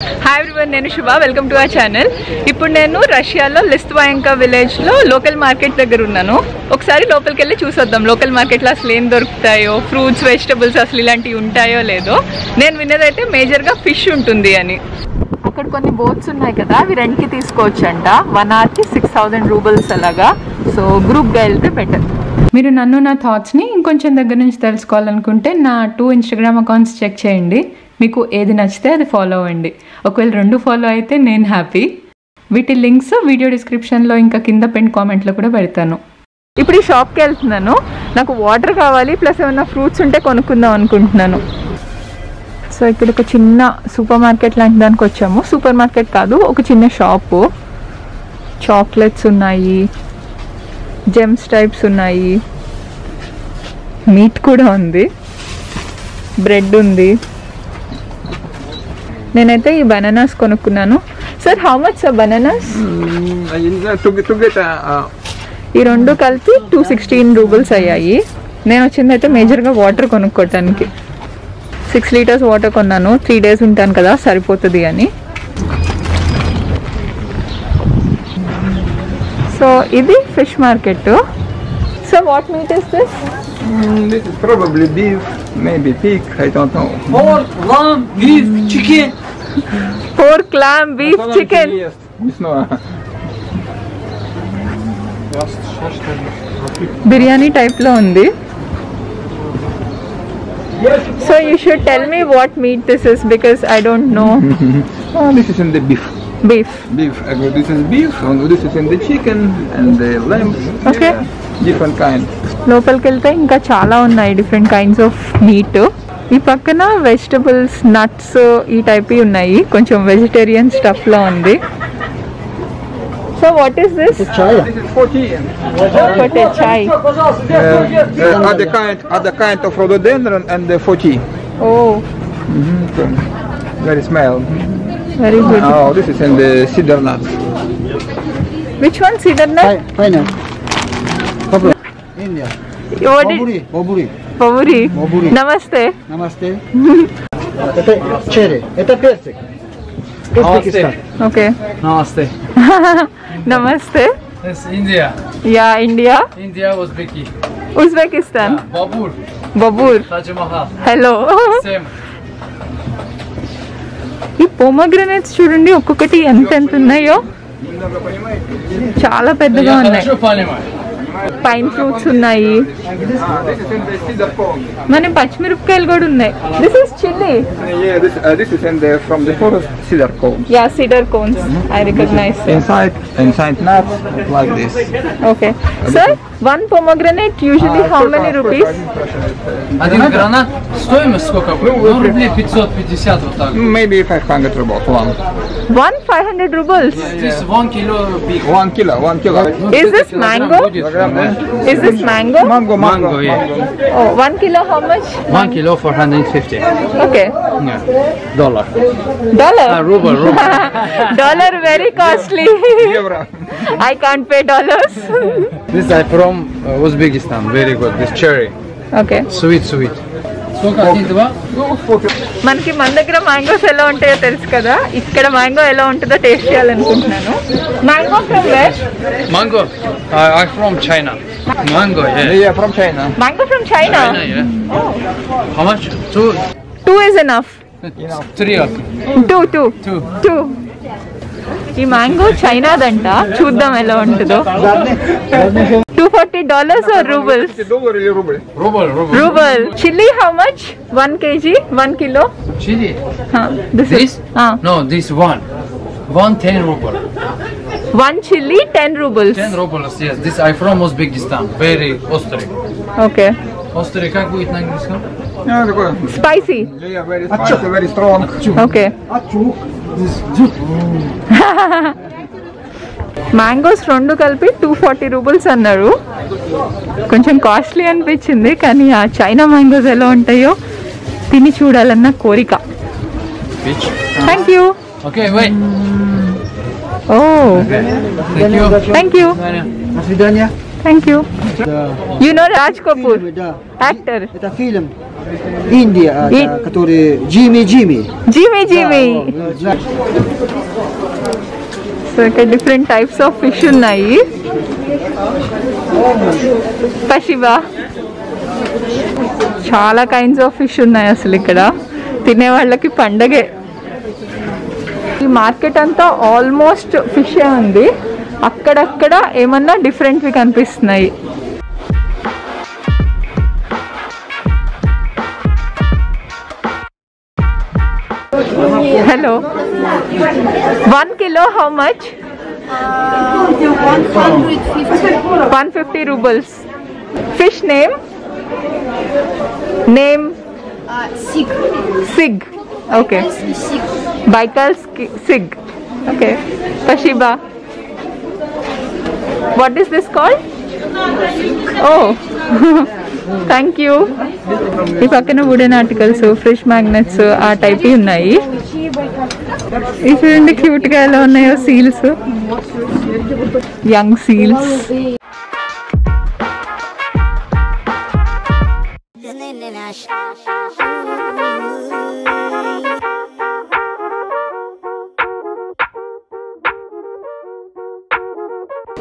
Hi everyone, నేను శుభ. Welcome to our channel. ఇప్పుడు నేను రష్యాలో లిస్ట్ బాయంకా విలేజ్లో లోకల్ మార్కెట్ దగ్గర ఉన్నాను. ఒకసారి లోపలికి వెళ్ళి చూసొద్దాం లోకల్ మార్కెట్లో అసలు ఏం దొరుకుతాయో, ఫ్రూట్స్ వెజిటబుల్స్ అసలు ఇలాంటివి ఉంటాయో లేదో. నేను విన్నదైతే మేజర్గా ఫిష్ ఉంటుంది అని. అక్కడ కొన్ని బోట్స్ ఉన్నాయి కదా, అవి రెంట్కి తీసుకోవచ్చు అంట. 1 అవర్కి 6000 రూబల్స్ అలాగా. సో గ్రూప్గా వెళ్తే బెటర్. మీరు నన్ను నా థాట్స్ని ఇంకొంచెం దగ్గర నుంచి తెలుసుకోవాలనుకుంటే నా 2 ఇన్స్టాగ్రామ్ అకౌంట్స్ చెక్ చేయండి. మీకు ఏది నచ్చితే అది ఫాలో అవ్వండి. ఒకవేళ 2 ఫాలో అయితే నేను హ్యాపీ. వీటి లింక్స్ వీడియో డిస్క్రిప్షన్లో ఇంకా కింద పెన్ కామెంట్లో కూడా పెడతాను. ఇప్పుడు ఈ షాప్కి వెళ్తున్నాను. నాకు వాటర్ కావాలి, ప్లస్ ఏమైనా ఫ్రూట్స్ ఉంటే కొనుక్కుందాం అనుకుంటున్నాను. సో ఇక్కడ ఒక చిన్న సూపర్ మార్కెట్ లాంటి దానికి వచ్చాము. సూపర్ మార్కెట్ కాదు, ఒక చిన్న షాపు. చాక్లెట్స్ ఉన్నాయి, జెమ్స్ టైప్స్ ఉన్నాయి, మీట్ కూడా ఉంది, బ్రెడ్ ఉంది. నేనైతే ఈ బనానాస్ కొనుక్కున్నాను. Sir how much sir bananas? ఈ రెండు కలిపి 216 రూబల్స్ అయ్యాయి. నేను వచ్చిందైతే మేజర్గా వాటర్ కొనుక్కోవటానికి. 6 లీటర్స్ వాటర్ కొన్నాను. 3 days ఉంటాను కదా, సరిపోతుంది అని. సో ఇది fish market. So what meet is this? This is probably beef, maybe pig, I don't know. Pork, lamb, beef, chicken. Pork, lamb, beef, chicken. Biryani టైప్లో ఉంది. So you should tell me what meat this is because I don't know. This is in the beef. Beef. Beef. This is beef, and this is in the chicken and the lamb. Okay. Different kind. లోపలికి వెళ్తే ఇంకా చాలా ఉన్నాయి different kinds of meat. ఈ పక్కన vegetables, nuts ఈ type ఉన్నాయి. కొంచెం వెజిటేరియన్ స్టఫ్లో ఉంది. So what is this? This is 40. చాయ్. Other kind of rhododendron and the 40. Oh Very smell. Very good. Oh, this is in the cedar nuts. Which one? Cedar nut? Pineapple. India. పౌరి. Boburi. నమస్తే. Namaste. Это черри. Это персик. Узбекистан. Okay. Namaste. నమస్తే. Yes, India. Yeah India. India, Uzbeki. Uzbekistan. Babur. Babur. Taj Mahal. Hello. Same. ఈ పోమగ్రనేట్స్ చూడండి, ఒక్కొక్కటి ఎంత ఉన్నాయో. చాలా పెద్దగా Я ఉన్నాయి. хорошо понимаю. పైన్ ఫ్రూట్స్ ఉన్నాయి. This is in the cedar cone. మన పచ్చిమిరపకాయలు కూడా ఉన్నాయి. This is chilli. Yeah, this is in the from the forest cedar cone. Yeah cedar cones. I recognize. Inside nuts like this. Okay sir, 1 pomegranate usually how many rupees? Один гранат. Стоимость сколько будет? Ну, рублей 550 вот так. Maybe 500 rubles one. 500 rubles. Здесь 1 kilo big. 1 kilo. Is this mango? Is this mango? Mango, yeah. Oh, 1 kilo how much? 1 kilo 450. Okay. Yeah. Dollar. Dollar? Ruble. Dollar very costly. Euro. I can't pay dollars. This is from Uzbekistan. Very good. This cherry. Okay. Sweet. Сколько? 1-2? మనకి మన దగ్గర mangoes ఎలా ఉంటాయో తెలుసు కదా, ఇక్కడ mango ఎలా ఉంటుందో టేస్ట్ చేయాలనుకుంటున్నాను. Mango from where? Mango. I'm from China. Mango, yeah. Yeah, from China. Mango from China. China, yeah. How much? 2 is enough. 3 or 2. ఈ మ్యాంగో చైనాదంట, చూద్దాం ఎలా ఉంటుందో. $240 or rubles? Ruble. Ruble. Chili how much? 1 kg? 1 kilo? Chili. This This? is No, this one. 10 ruble. 1 chili 10 rubles. 10 rubles, yes. This I from Uzbekistan. Very острый. Okay. Острый как будет на английском? Yeah, такое. Spicy. Yeah, very spicy, very strong. Okay. Mangoes 2 కలిపి 240 roubles అన్నారు. కొంచెం costly అనిపించింది, కానీ ఆ China mangoes ఎలా ఉంటాయో తిని చూడాలన్న కోరిక. Thank you. Okay, wait. Oh. Thank you. До свидания. Thank you. You know Raj Kapoor, Да. actor. Это фильм. Индия, который Джимми. Jimmy. So ఇక్కడ డిఫరెంట్ టైప్స్ ఆఫ్ ఫిష్ ఉన్నాయి. పశివా, చాలా కైండ్స్ ఆఫ్ ఫిష్ ఉన్నాయి అసలు ఇక్కడ. తినే వాళ్ళకి పండగే. ఈ మార్కెట్ అంతా ఆల్మోస్ట్ ఫిషే ఉంది. అక్కడక్కడ ఏమన్నా డిఫరెంట్వి కనిపిస్తున్నాయి. Hello. 1 kilo how much? 150 rubles. Fish name? Sig. Okay. Baikal Sig. Okay. Pashiba. What is this called? Oh. Thank you. ఈ పక్కన వుడెన్ ఆర్టికల్స్, ఫ్రిష్ మ్యాగ్నెట్స్ ఆ టైప్ ఉన్నాయి. ఈ చూడండి క్యూట్ గా ఎలా ఉన్నాయో seals, young seals.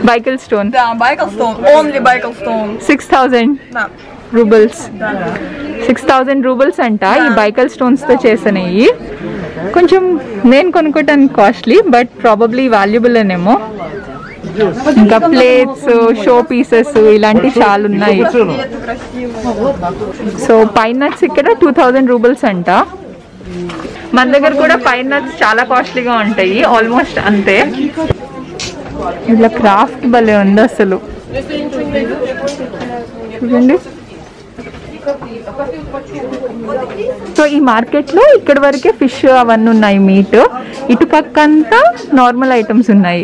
Baikal stone. Да, Baikal stone. Only Baikal stone. 6,000 Да. Roubles. 6,000 roubles అంట ఈ బైకల్ స్టోన్స్ తో చేసినవి. కొంచెం నేను కొనుక్కోవటానికి కాస్ట్లీ, బట్ ప్రాబబ్లీ వాల్యుబుల్ అనేమో. ఇంకా ప్లేట్స్, షో పీసెస్ ఇలాంటి చాలా ఉన్నాయి. సో పైన్ నట్స్ ఇక్కడ 2,000 రూబల్స్ అంట. మన దగ్గర కూడా పైన్ నట్స్ చాలా కాస్ట్లీగా ఉంటాయి, ఆల్మోస్ట్ అంతే. ఇట్లా క్రాఫ్ట్ భలే ఉంది అసలు, చూడండి. సో ఈ మార్కెట్లో ఇక్కడ వరకే ఫిష్ అవన్నీ ఉన్నాయి, మీట్. ఇటుపక్క అంతా నార్మల్ ఐటమ్స్ ఉన్నాయి.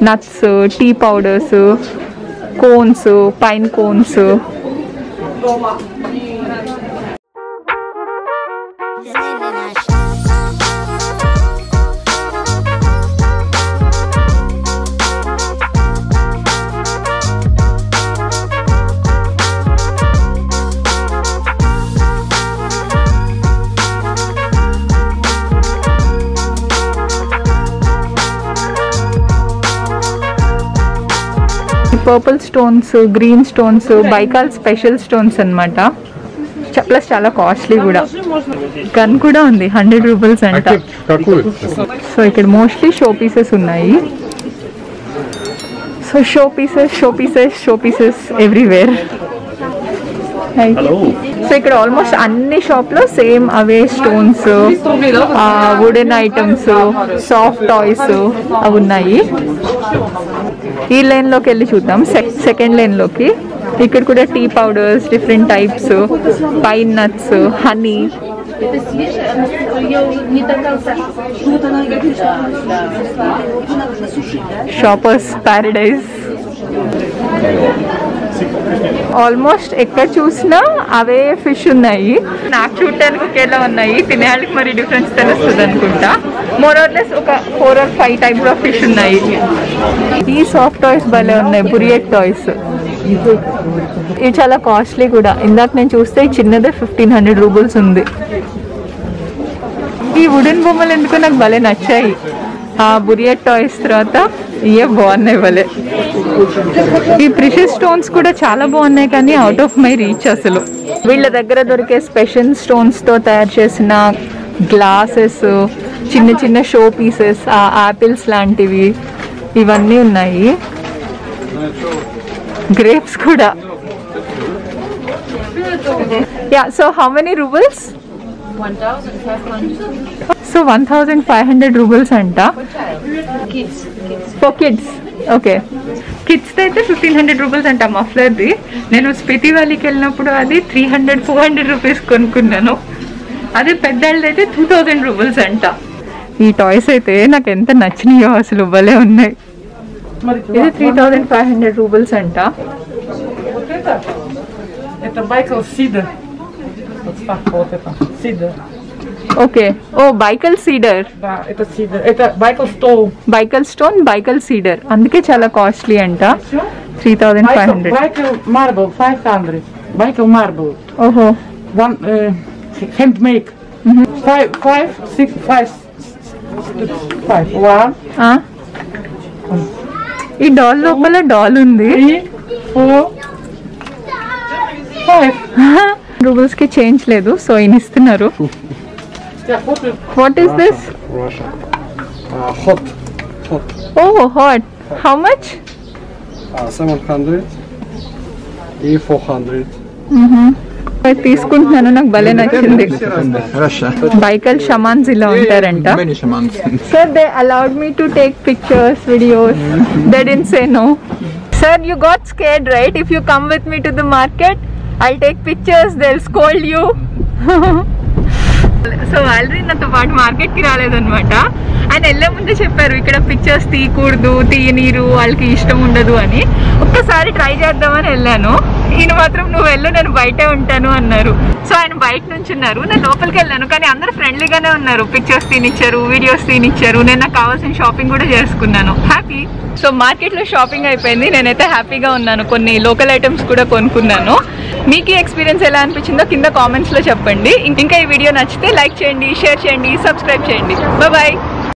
Nuts, tea powders, cones, pine cones. Purple stones, green stones, Baikal special stones అన్నమాట. ప్లస్ చాలా కాస్ట్లీ కూడా. గన్ కూడా ఉంది, 100 రూపీస్ అంట. సో ఇక్కడ మోస్ట్లీ షో పీసెస్ ఉన్నాయి. So show pieces everywhere. So ఇక్కడ ఆల్మోస్ట్ అన్ని షాప్ లో సేమ్ అవే stones, wooden items, soft toys అవి ఉన్నాయి. ఈ లైన్ లోకి వెళ్ళి చూద్దాం, సెకండ్ లైన్ లోకి. ఇక్కడ కూడా tea powders, different types, pine nuts, honey. Shoppers paradise. Almost ఎక్కడ చూసినా అవే ఫిష్ ఉన్నాయి. నాకు చూడటానికి ఒకేలా ఉన్నాయి, తినేళ్ళకి మరి డిఫరెన్స్ తెలుస్తుంది అనుకుంటా. మోర్ ఆర్ లెస్ ఒక 4 or 5 టైప్స్ ఆఫ్ ఫిష్ ఉన్నాయి. ఈ సాఫ్ట్ టాయ్స్ భలే ఉన్నాయి, బురియట్ టాయ్స్. ఇవి చాలా కాస్ట్లీ కూడా. ఇందాక నేను చూస్తే చిన్నదే 1,500 రూపీస్ ఉంది. ఈ వుడెన్ బొమ్మలు ఎందుకో నాకు భలే నచ్చాయి. ఆ బురియట్ టాయ్స్ తర్వాత ఇవే బాగున్నాయి భలే. ఈ ప్రిషియస్ స్టోన్స్ కూడా చాలా బాగున్నాయి, కానీ అవుట్ ఆఫ్ మై రీచ్ అసలు. వీళ్ళ దగ్గర దొరికే స్పెషల్ స్టోన్స్తో తయారు చేసిన గ్లాసెస్, చిన్న చిన్న షో పీసెస్, యాపిల్స్ లాంటివి ఇవన్నీ ఉన్నాయి. గ్రేప్స్ కూడా. Yeah, so how many roubles? 1,500. So 1,500 roubles అంట ఫర్ కిడ్స్. ఓకే, కిడ్స్ అయితే 1,500 రూపీస్ అంట మఫ్లర్ది. నేను స్పితి వ్యాలీకి వెళ్ళినప్పుడు అది 300-400 రూపీస్ కొనుక్కున్నాను. అదే పెద్దవాళ్ళది అయితే 2,000 రూపీస్ అంట. ఈ టాయ్స్ అయితే నాకు ఎంత నచ్చినాయో అసలు, భలే ఉన్నాయి. ఇది 3,500 రూపీస్ అంట. ఓకే, ఓ బైకల్ సీడర్. బైకల్ స్టోన్, బైకల్ సీడర్, అందుకే చాలా కాస్ట్లీ అంట. 3,500. Baikal marble. ఓహో One handmade. 5, 6, 5. 1, ఈ డాల్ లోపల డాల్ ఉంది 3, 4, 5. రూబుల్స్ కి చేంజ్ లేదు సో ఈయన ఇస్తున్నారు what is this Russia. Hot. Oh hot how much 700. 400. తీసుకుంటున్నాను నాకు భలే నచ్చింది Russia. బైకల్ షమాన్స్ ఇలా ఉంటారంట Many shamans. Sir they allowed me to take pictures videos they didn't say no sir you got scared right if you come with me to the market I'll take pictures they will scold you so already నాతో పాటు market కి రాలేదన్నమాట ఆయన వెళ్ళే ముందే చెప్పారు ఇక్కడ pictures తీయకూడదు తీయనీరు వాళ్ళకి ఇష్టం ఉండదు అని ఒక్కసారి ట్రై చేద్దామని వెళ్ళాను ఈయన మాత్రం నువ్వు వెళ్ళు నేను బయటే ఉంటాను అన్నారు సో ఆయన బయట నుంచి ఉన్నారు నేను లోపలికి వెళ్ళాను కానీ అందరూ ఫ్రెండ్లీగానే ఉన్నారు పిక్చర్స్ తీనిచ్చారు వీడియోస్ తీనిచ్చారు నేను నాకు కావాల్సిన షాపింగ్ కూడా చేసుకున్నాను హ్యాపీ సో మార్కెట్లో షాపింగ్ అయిపోయింది నేనైతే హ్యాపీగా ఉన్నాను కొన్ని లోకల్ ఐటమ్స్ కూడా కొనుక్కున్నాను మీకు ఈ ఎక్స్పీరియన్స్ ఎలా అనిపించిందో కింద కామెంట్స్లో చెప్పండి ఇంకా ఈ వీడియో నచ్చితే లైక్ చేయండి షేర్ చేయండి సబ్స్క్రైబ్ చేయండి బాయ్